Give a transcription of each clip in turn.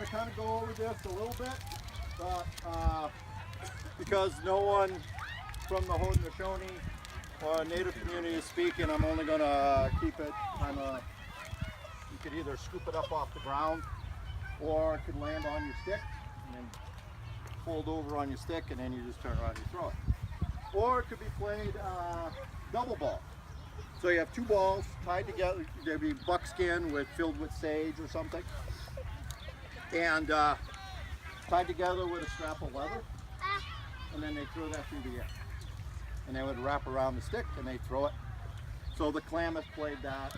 to kind of go over this a little bit, but because no one from the Haudenosaunee or Native community is speaking, I'm only going to keep it kind of, you could either scoop it up off the ground or it could land on your stick and then fold over on your stick and then you just turn around and you throw it. Or it could be played double ball. So you have two balls tied together, there'd be buckskin filled with sage or something, and tied together with a strap of leather, and then they throw that through the air. And they would wrap around the stick and they throw it. So the Klamath played that,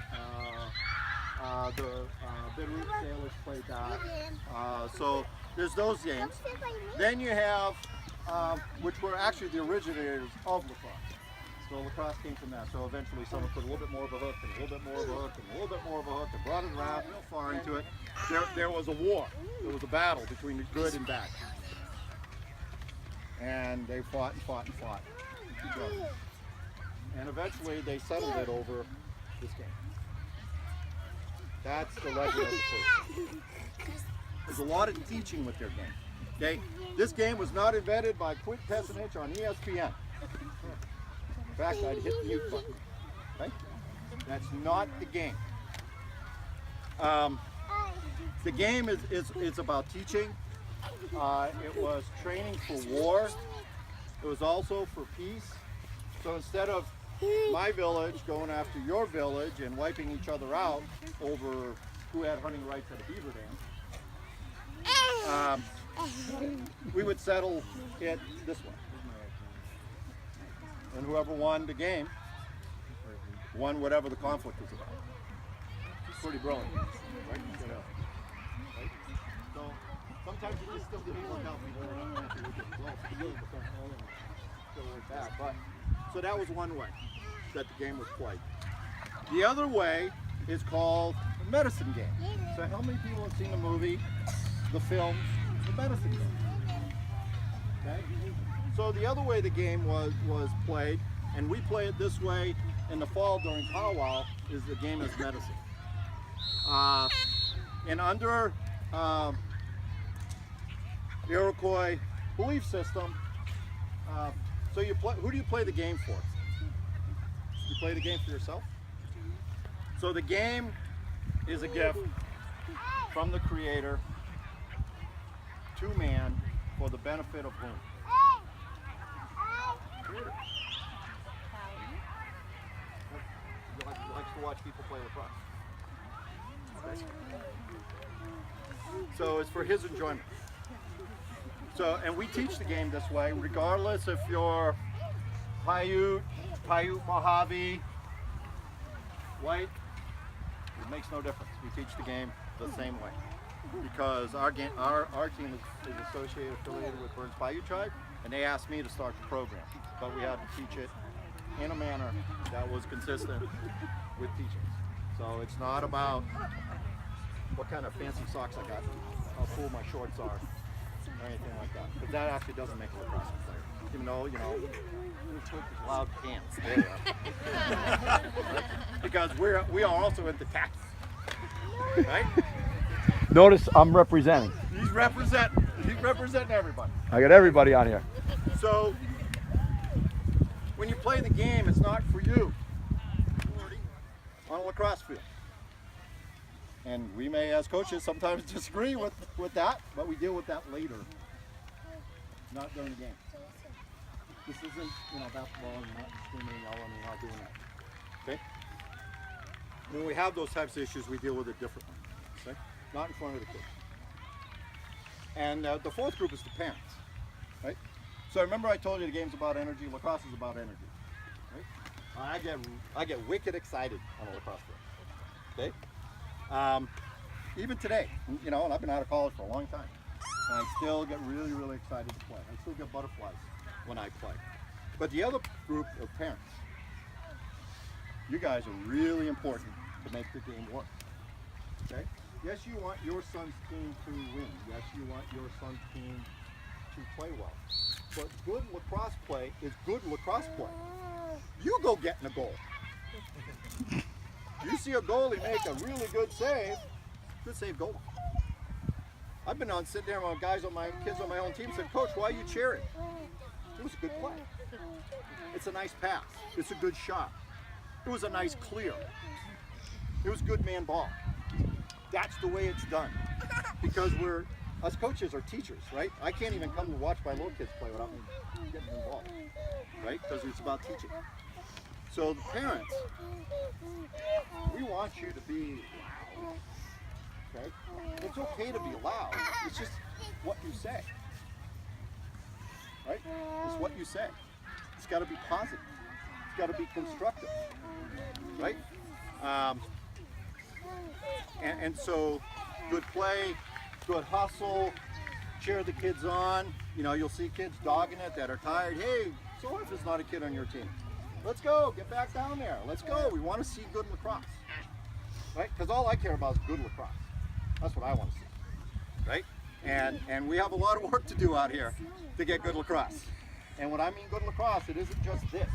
the Bitterroot Sailors played that. So there's those games. Then you have, which were actually the originators of lacrosse. So lacrosse came from that. So eventually someone put a little bit more of a hook and a little bit more of a hook and a little bit more of a hook and brought it around real far into it. There was a war. There was a battle between the good and bad. And they fought and fought and fought. And eventually they settled it over this game. That's the legend of the first. There's a lot of teaching with their game. Okay? This game was not invented by Quint Pesanich on ESPN. In fact, I'd hit the mute button. Okay? That's not the game. The game is about teaching. It was training for war. It was also for peace. So instead of my village going after your village and wiping each other out over who had hunting rights at a beaver dam, we would settle it this way. And whoever won the game won whatever the conflict was about. It's pretty brilliant, right? You know, right? So sometimes it just doesn't work out. But so that was one way that the game was played. The other way is called the medicine game. So how many people have seen the movie, the film, The Medicine Game? Okay. So the other way the game was played, and we play it this way in the fall during powwow, is the game is medicine. And under the Iroquois belief system, so you play, who do you play the game for? You play the game for yourself? So the game is a gift from the Creator to man for the benefit of whom? Creator. He likes to watch people play lacrosse. So it's for his enjoyment. So, and we teach the game this way, regardless if you're Paiute, Mojave, white, it makes no difference. We teach the game the same way. Because our team is associated, affiliated with Burns Paiute Tribe, and they asked me to start the program. But we had to teach it in a manner that was consistent with teachings. So it's not about what kind of fancy socks I got, how cool my shorts are, or anything like that. Because that actually doesn't make a lacrosse player. Even though, you know, loud pants. There you are. Because we are also into taxes. Right? Notice I'm representing. He's representing everybody. I got everybody on here. So when you play the game, it's not for you on a lacrosse field. And we may, as coaches, sometimes disagree with that, but we deal with that later, not during the game. This isn't, you know, basketball, and you're not screaming and yelling, and you're not doing that. Okay? When we have those types of issues, we deal with it differently. Okay? Not in front of the kids. And the fourth group is the parents. Right? So remember I told you the game's about energy, lacrosse is about energy. Right? I get wicked excited on a lacrosse field. Okay? Even today, you know, and I've been out of college for a long time, and I still get really, really excited to play. I still get butterflies when I play. But the other group of parents, you guys are really important to make the game work. Okay? Yes, you want your son's team to win. Yes, you want your son's team to play well. But good lacrosse play is good lacrosse play. You go get in a goal. You see a goalie make a really good save goal. I've been on sitting there with guys on my kids on my own team said, Coach, why are you cheering? It was a good play. It's a nice pass. It's a good shot. It was a nice clear. It was good man ball. That's the way it's done. Because us coaches are teachers, right? I can't even come to watch my little kids play without me getting involved, right? Because it's about teaching. So the parents, we want you to be loud, okay? It's okay to be loud. It's just what you say, right? It's what you say. It's got to be positive. It's got to be constructive, right? And so good play, good hustle, cheer the kids on. You know, you'll see kids dogging it that are tired. Hey, so what if there's not a kid on your team? Let's go, get back down there. Let's go. We want to see good lacrosse, right? Because all I care about is good lacrosse. That's what I want to see, right? And we have a lot of work to do out here to get good lacrosse. And when I mean good lacrosse, it isn't just this,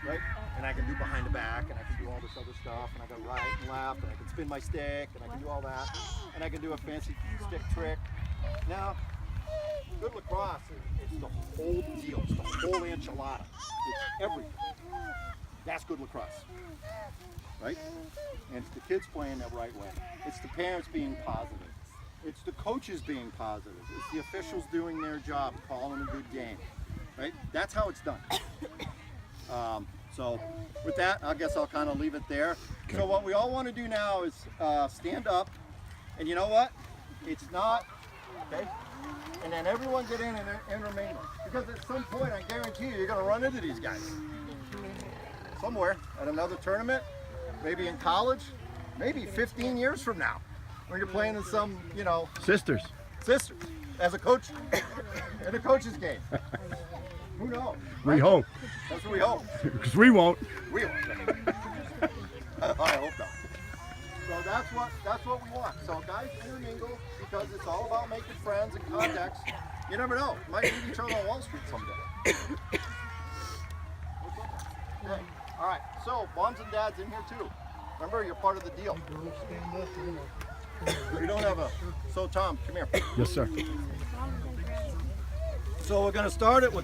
right? And I can do behind the back, and I can do all this other stuff, and I got right and left, and I can spin my stick, and I can do all that, and I can do a fancy stick trick. Now, good lacrosse is the whole deal. It's the whole enchilada. It's everything. That's good lacrosse, right? And it's the kids playing the right way. It's the parents being positive. It's the coaches being positive. It's the officials doing their job, calling a good game, right? That's how it's done. So with that, I guess I'll kind of leave it there. Okay. So what we all want to do now is stand up, and you know what? It's not, okay? And then everyone get in and intermingle. Because at some point, I guarantee you're going to run into these guys. Somewhere, at another tournament, maybe in college, maybe 15 years from now, when you're playing in some, you know... Sisters, as a coach, in a coach's game. Who knows? we hope. That's what we hope. Because we won't. We won't. I hope not. So that's what we want. So guys, intermingle, because it's all about making friends and contacts. You never know. Might meet each other on Wall Street someday. Okay. All right. So moms and dads in here too. Remember, you're part of the deal. We don't have a. So Tom, come here. Yes, sir. So we're going to start it with